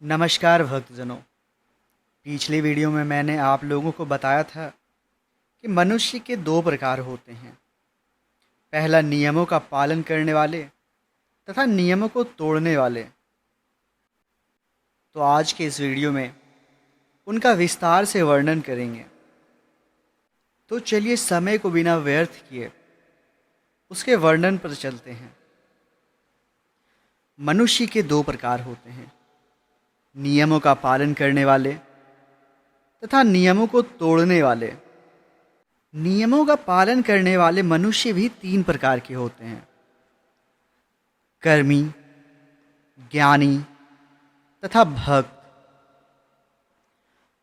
नमस्कार भक्तजनों। पिछली वीडियो में मैंने आप लोगों को बताया था कि मनुष्य के दो प्रकार होते हैं। पहला नियमों का पालन करने वाले तथा नियमों को तोड़ने वाले। तो आज के इस वीडियो में उनका विस्तार से वर्णन करेंगे। तो चलिए समय को बिना व्यर्थ किए उसके वर्णन पर चलते हैं। मनुष्य के दो प्रकार होते हैं, नियमों का पालन करने वाले तथा नियमों को तोड़ने वाले। नियमों का पालन करने वाले मनुष्य भी तीन प्रकार के होते हैं, कर्मी, ज्ञानी तथा भक्त।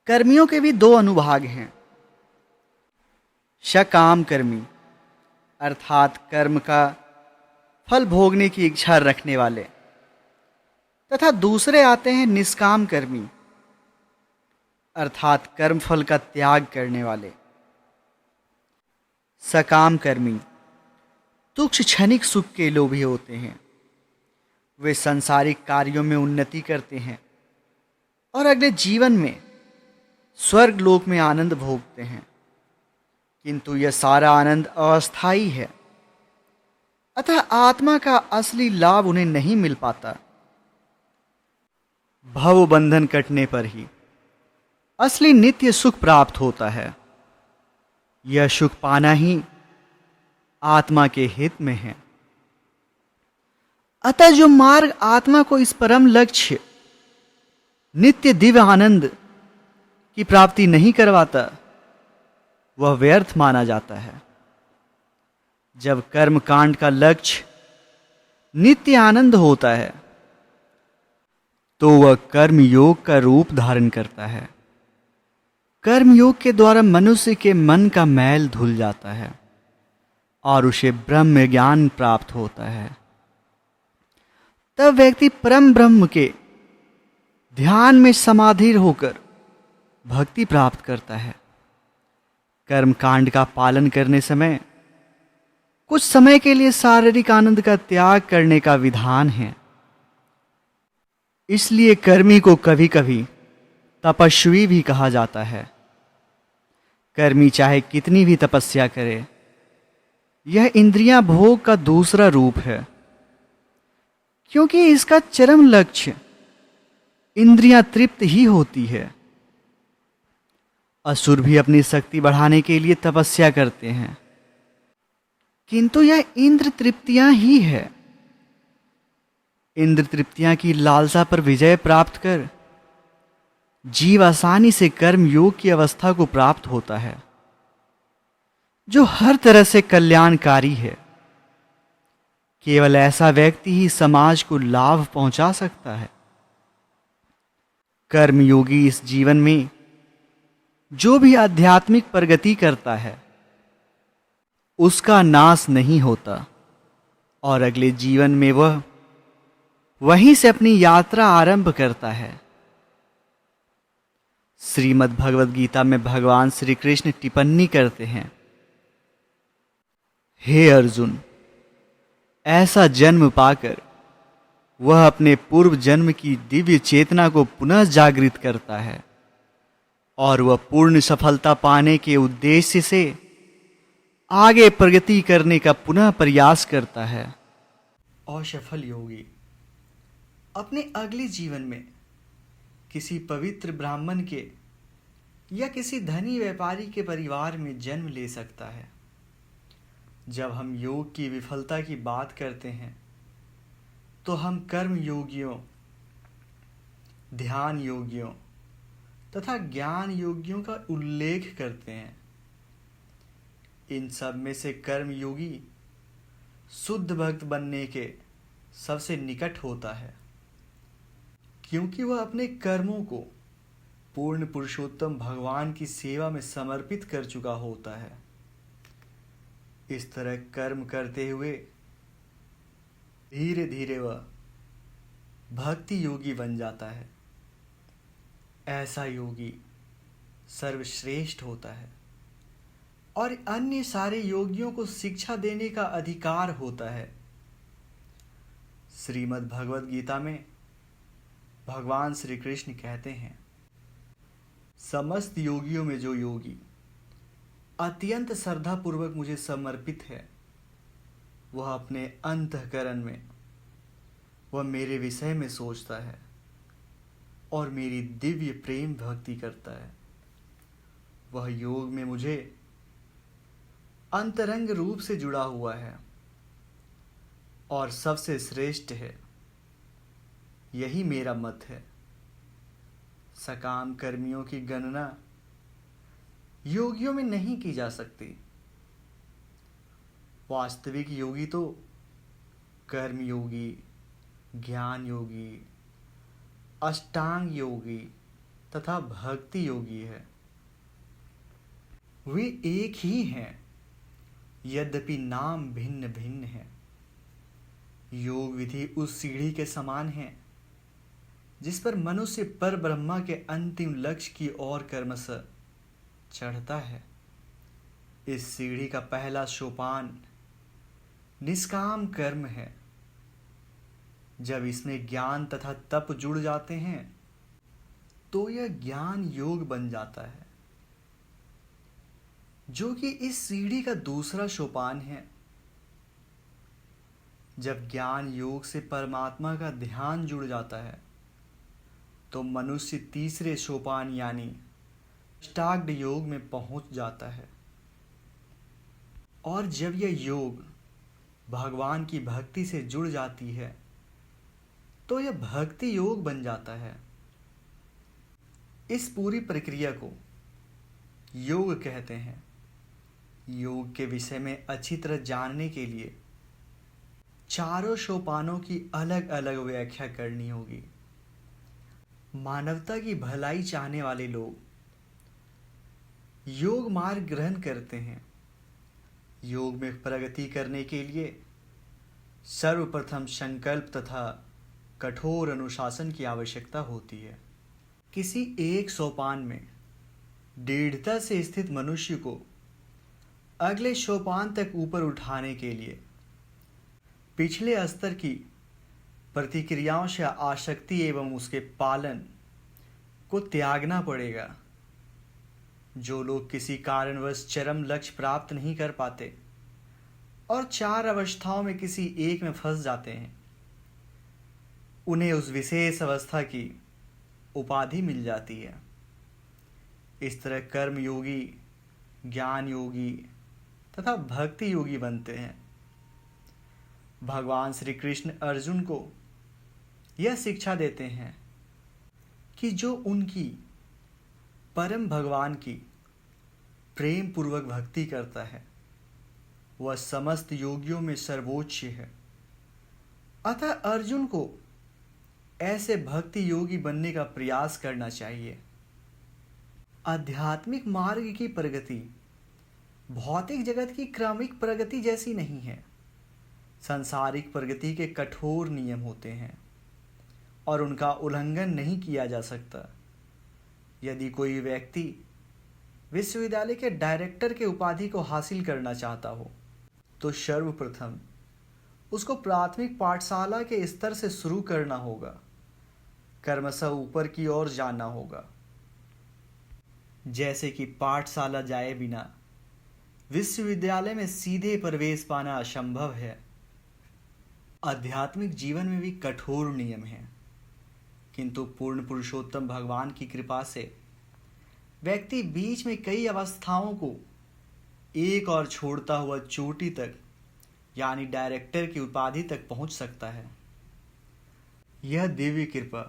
कर्मियों के भी दो अनुभाग हैं, सकाम कर्मी अर्थात कर्म का फल भोगने की इच्छा रखने वाले, तथा दूसरे आते हैं निष्काम कर्मी अर्थात कर्म फल का त्याग करने वाले। सकाम कर्मी तुच्छ क्षणिक सुख के लोभी होते हैं। वे सांसारिक कार्यों में उन्नति करते हैं और अगले जीवन में स्वर्ग लोक में आनंद भोगते हैं, किंतु यह सारा आनंद अस्थायी है, अतः आत्मा का असली लाभ उन्हें नहीं मिल पाता। भव बंधन कटने पर ही असली नित्य सुख प्राप्त होता है। यह सुख पाना ही आत्मा के हित में है। अतः जो मार्ग आत्मा को इस परम लक्ष्य नित्य दिव्य आनंद की प्राप्ति नहीं करवाता, वह व्यर्थ माना जाता है। जब कर्म कांड का लक्ष्य नित्य आनंद होता है तो वह कर्म योग का रूप धारण करता है। कर्म योग के द्वारा मनुष्य के मन का मैल धुल जाता है और उसे ब्रह्म ज्ञान प्राप्त होता है। तब व्यक्ति परम ब्रह्म के ध्यान में समाधीर होकर भक्ति प्राप्त करता है। कर्म कांड का पालन करने समय कुछ समय के लिए शारीरिक आनंद का त्याग करने का विधान है। इसलिए कर्मी को कभी कभी तपस्वी भी कहा जाता है। कर्मी चाहे कितनी भी तपस्या करे, यह इंद्रियां भोग का दूसरा रूप है, क्योंकि इसका चरम लक्ष्य इंद्रियां तृप्त ही होती है। असुर भी अपनी शक्ति बढ़ाने के लिए तपस्या करते हैं, किंतु यह इंद्र तृप्तियां ही है। इंद्र तृप्तियां की लालसा पर विजय प्राप्त कर जीव आसानी से कर्म योग की अवस्था को प्राप्त होता है, जो हर तरह से कल्याणकारी है। केवल ऐसा व्यक्ति ही समाज को लाभ पहुंचा सकता है। कर्मयोगी इस जीवन में जो भी आध्यात्मिक प्रगति करता है, उसका नाश नहीं होता और अगले जीवन में वह वहीं से अपनी यात्रा आरंभ करता है। श्रीमद् भगवद गीता में भगवान श्री कृष्ण टिप्पणी करते हैं, हे अर्जुन, ऐसा जन्म पाकर वह अपने पूर्व जन्म की दिव्य चेतना को पुनः जागृत करता है और वह पूर्ण सफलता पाने के उद्देश्य से आगे प्रगति करने का पुनः प्रयास करता है। असफल योगी अपने अगले जीवन में किसी पवित्र ब्राह्मण के या किसी धनी व्यापारी के परिवार में जन्म ले सकता है। जब हम योग की विफलता की बात करते हैं तो हम कर्म योगियों, ध्यान योगियों तथा ज्ञान योगियों का उल्लेख करते हैं। इन सब में से कर्म योगी शुद्ध भक्त बनने के सबसे निकट होता है, क्योंकि वह अपने कर्मों को पूर्ण पुरुषोत्तम भगवान की सेवा में समर्पित कर चुका होता है। इस तरह कर्म करते हुए धीरे धीरे वह भक्ति योगी बन जाता है। ऐसा योगी सर्वश्रेष्ठ होता है और अन्य सारे योगियों को शिक्षा देने का अधिकार होता है। श्रीमद् भगवद गीता में भगवान श्री कृष्ण कहते हैं, समस्त योगियों में जो योगी अत्यंत श्रद्धापूर्वक मुझे समर्पित है, वह अपने अंतःकरण में वह मेरे विषय में सोचता है और मेरी दिव्य प्रेम भक्ति करता है। वह योग में मुझे अंतरंग रूप से जुड़ा हुआ है और सबसे श्रेष्ठ है। यही मेरा मत है। सकाम कर्मियों की गणना योगियों में नहीं की जा सकती। वास्तविक योगी तो कर्म योगी, ज्ञान योगी, अष्टांग योगी तथा भक्ति योगी है। वे एक ही हैं, यद्यपि नाम भिन्न भिन्न है। योग विधि उस सीढ़ी के समान है जिस पर मनुष्य पर ब्रह्मा के अंतिम लक्ष्य की ओर क्रमशः चढ़ता है। इस सीढ़ी का पहला सोपान निष्काम कर्म है। जब इसमें ज्ञान तथा तप जुड़ जाते हैं तो यह ज्ञान योग बन जाता है, जो कि इस सीढ़ी का दूसरा सोपान है। जब ज्ञान योग से परमात्मा का ध्यान जुड़ जाता है तो मनुष्य तीसरे सोपान यानी अष्टांग योग में पहुंच जाता है। और जब यह योग भगवान की भक्ति से जुड़ जाती है तो यह भक्ति योग बन जाता है। इस पूरी प्रक्रिया को योग कहते हैं। योग के विषय में अच्छी तरह जानने के लिए चारों सोपानों की अलग अलग व्याख्या करनी होगी। मानवता की भलाई चाहने वाले लोग योग मार्ग ग्रहण करते हैं। योग में प्रगति करने के लिए सर्वप्रथम संकल्प तथा कठोर अनुशासन की आवश्यकता होती है। किसी एक सोपान में दृढ़ता से स्थित मनुष्य को अगले सोपान तक ऊपर उठाने के लिए पिछले स्तर की प्रतिक्रियाओं से आसक्ति एवं उसके पालन को त्यागना पड़ेगा। जो लोग किसी कारणवश चरम लक्ष्य प्राप्त नहीं कर पाते और चार अवस्थाओं में किसी एक में फंस जाते हैं, उन्हें उस विशेष अवस्था की उपाधि मिल जाती है। इस तरह कर्म योगी, ज्ञान योगी तथा भक्ति योगी बनते हैं। भगवान श्री कृष्ण अर्जुन को यह शिक्षा देते हैं कि जो उनकी परम भगवान की प्रेम पूर्वक भक्ति करता है वह समस्त योगियों में सर्वोच्च है। अतः अर्जुन को ऐसे भक्ति योगी बनने का प्रयास करना चाहिए। आध्यात्मिक मार्ग की प्रगति भौतिक जगत की क्रमिक प्रगति जैसी नहीं है। सांसारिक प्रगति के कठोर नियम होते हैं और उनका उल्लंघन नहीं किया जा सकता। यदि कोई व्यक्ति विश्वविद्यालय के डायरेक्टर के उपाधि को हासिल करना चाहता हो तो सर्वप्रथम उसको प्राथमिक पाठशाला के स्तर से शुरू करना होगा, क्रमशः ऊपर की ओर जाना होगा। जैसे कि पाठशाला जाए बिना विश्वविद्यालय में सीधे प्रवेश पाना असंभव है, आध्यात्मिक जीवन में भी कठोर नियम हैं। किंतु पूर्ण पुरुषोत्तम भगवान की कृपा से व्यक्ति बीच में कई अवस्थाओं को एक और छोड़ता हुआ चोटी तक यानी डायरेक्टर की उपाधि तक पहुंच सकता है। यह दिव्य कृपा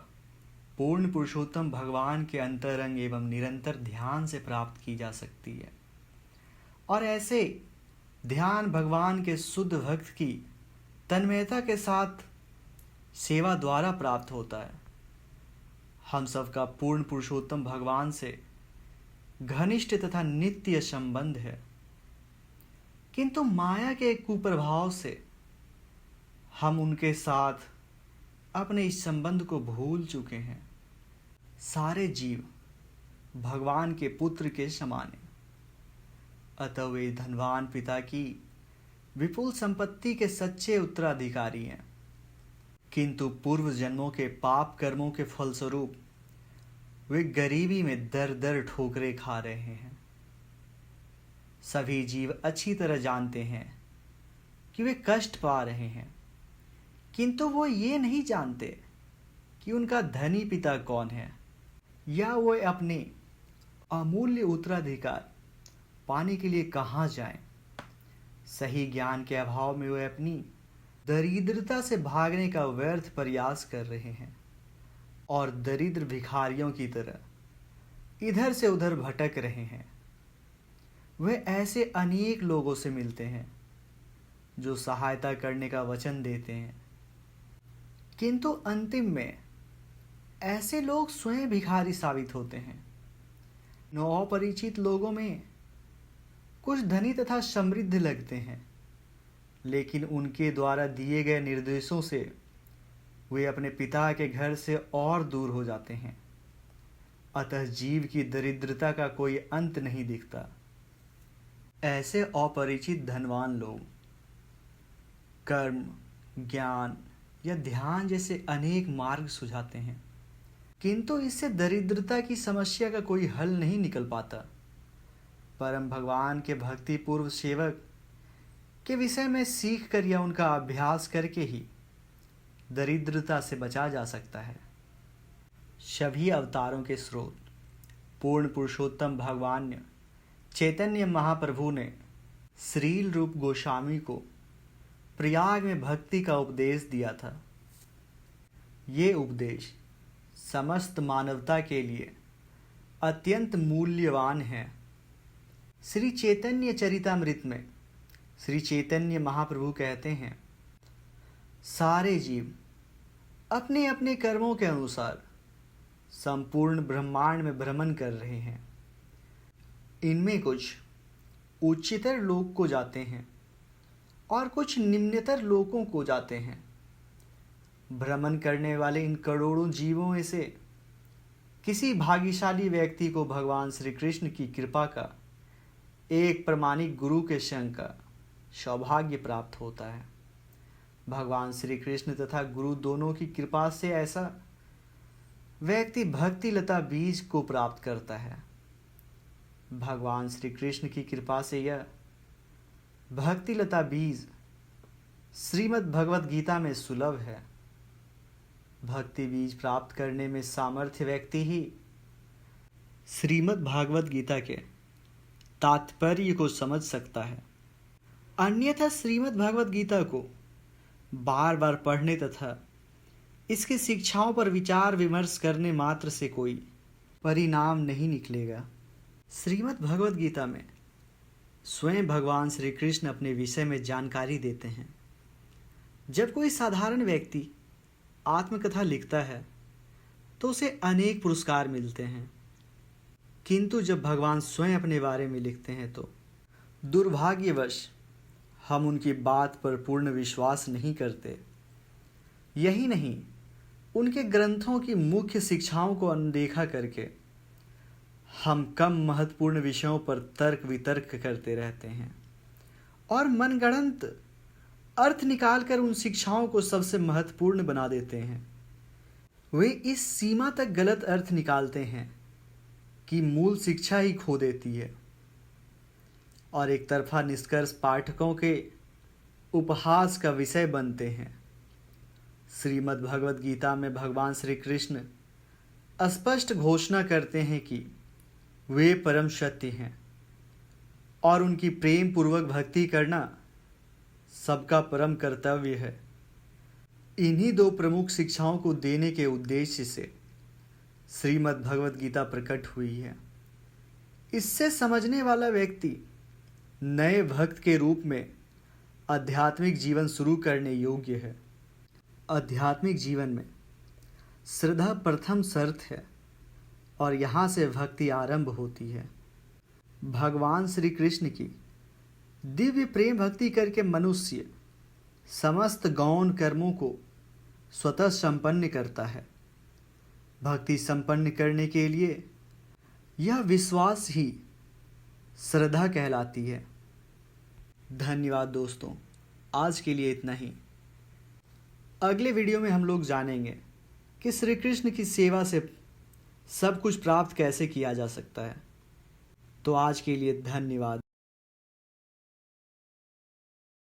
पूर्ण पुरुषोत्तम भगवान के अंतरंग एवं निरंतर ध्यान से प्राप्त की जा सकती है। और ऐसे ध्यान भगवान के शुद्ध भक्त की तन्मयता के साथ सेवा द्वारा प्राप्त होता है। हम सबका पूर्ण पुरुषोत्तम भगवान से घनिष्ठ तथा नित्य संबंध है, किंतु माया के कुप्रभाव से हम उनके साथ अपने इस संबंध को भूल चुके हैं। सारे जीव भगवान के पुत्र के समान हैं, अतः वे धनवान पिता की विपुल संपत्ति के सच्चे उत्तराधिकारी हैं। किंतु पूर्व जन्मों के पाप कर्मों के फलस्वरूप वे गरीबी में दर दर ठोकरें खा रहे हैं। सभी जीव अच्छी तरह जानते हैं कि वे कष्ट पा रहे हैं, किंतु वो ये नहीं जानते कि उनका धनी पिता कौन है या वो अपने अमूल्य उत्तराधिकार पाने के लिए कहाँ जाएं। सही ज्ञान के अभाव में वे अपनी दरिद्रता से भागने का व्यर्थ प्रयास कर रहे हैं और दरिद्र भिखारियों की तरह इधर से उधर भटक रहे हैं। वे ऐसे अनेक लोगों से मिलते हैं जो सहायता करने का वचन देते हैं, किंतु अंतिम में ऐसे लोग स्वयं भिखारी साबित होते हैं। अपरिचित लोगों में कुछ धनी तथा समृद्ध लगते हैं, लेकिन उनके द्वारा दिए गए निर्देशों से वे अपने पिता के घर से और दूर हो जाते हैं। अतः जीव की दरिद्रता का कोई अंत नहीं दिखता। ऐसे अपरिचित धनवान लोग कर्म, ज्ञान या ध्यान जैसे अनेक मार्ग सुझाते हैं, किंतु इससे दरिद्रता की समस्या का कोई हल नहीं निकल पाता। परम भगवान के भक्ति पूर्व सेवक के विषय में सीख कर या उनका अभ्यास करके ही दरिद्रता से बचा जा सकता है। सभी अवतारों के स्रोत पूर्ण पुरुषोत्तम भगवान चैतन्य महाप्रभु ने श्रील रूप गोस्वामी को प्रयाग में भक्ति का उपदेश दिया था। ये उपदेश समस्त मानवता के लिए अत्यंत मूल्यवान है। श्री चैतन्य चरितामृत में श्री चैतन्य महाप्रभु कहते हैं, सारे जीव अपने अपने कर्मों के अनुसार संपूर्ण ब्रह्मांड में भ्रमण कर रहे हैं। इनमें कुछ उच्चतर लोक को जाते हैं और कुछ निम्नतर लोकों को जाते हैं। भ्रमण करने वाले इन करोड़ों जीवों में से किसी भाग्यशाली व्यक्ति को भगवान श्री कृष्ण की कृपा का एक प्रामाणिक गुरु के संग का सौभाग्य प्राप्त होता है। भगवान श्री कृष्ण तथा गुरु दोनों की कृपा से ऐसा व्यक्ति भक्ति लता बीज को प्राप्त करता है। भगवान श्री कृष्ण की कृपा से यह भक्ति लता बीज श्रीमद् भगवत गीता में सुलभ है। भक्ति बीज प्राप्त करने में सामर्थ्य व्यक्ति ही श्रीमद् भागवत गीता के तात्पर्य को समझ सकता है। अन्यथा श्रीमद् भागवत गीता को बार बार पढ़ने तथा इसकी शिक्षाओं पर विचार विमर्श करने मात्र से कोई परिणाम नहीं निकलेगा। श्रीमद् भगवत गीता में स्वयं भगवान श्री कृष्ण अपने विषय में जानकारी देते हैं। जब कोई साधारण व्यक्ति आत्मकथा लिखता है तो उसे अनेक पुरस्कार मिलते हैं, किंतु जब भगवान स्वयं अपने बारे में लिखते हैं तो दुर्भाग्यवश हम उनकी बात पर पूर्ण विश्वास नहीं करते। यही नहीं, उनके ग्रंथों की मुख्य शिक्षाओं को अनदेखा करके हम कम महत्वपूर्ण विषयों पर तर्क वितर्क करते रहते हैं और मनगढ़ंत अर्थ निकालकर उन शिक्षाओं को सबसे महत्वपूर्ण बना देते हैं। वे इस सीमा तक गलत अर्थ निकालते हैं कि मूल शिक्षा ही खो देती है और एक तरफा निष्कर्ष पाठकों के उपहास का विषय बनते हैं। श्रीमद् भगवत गीता में भगवान श्री कृष्ण स्पष्ट घोषणा करते हैं कि वे परम सत्य हैं और उनकी प्रेम पूर्वक भक्ति करना सबका परम कर्तव्य है। इन्हीं दो प्रमुख शिक्षाओं को देने के उद्देश्य से श्रीमद् भगवत गीता प्रकट हुई है। इससे समझने वाला व्यक्ति नए भक्त के रूप में आध्यात्मिक जीवन शुरू करने योग्य है। आध्यात्मिक जीवन में श्रद्धा प्रथम शर्त है और यहाँ से भक्ति आरंभ होती है। भगवान श्री कृष्ण की दिव्य प्रेम भक्ति करके मनुष्य समस्त गौण कर्मों को स्वतः संपन्न करता है। भक्ति संपन्न करने के लिए यह विश्वास ही श्रद्धा कहलाती है। धन्यवाद दोस्तों, आज के लिए इतना ही। अगले वीडियो में हम लोग जानेंगे कि श्री कृष्ण की सेवा से सब कुछ प्राप्त कैसे किया जा सकता है। तो आज के लिए धन्यवाद।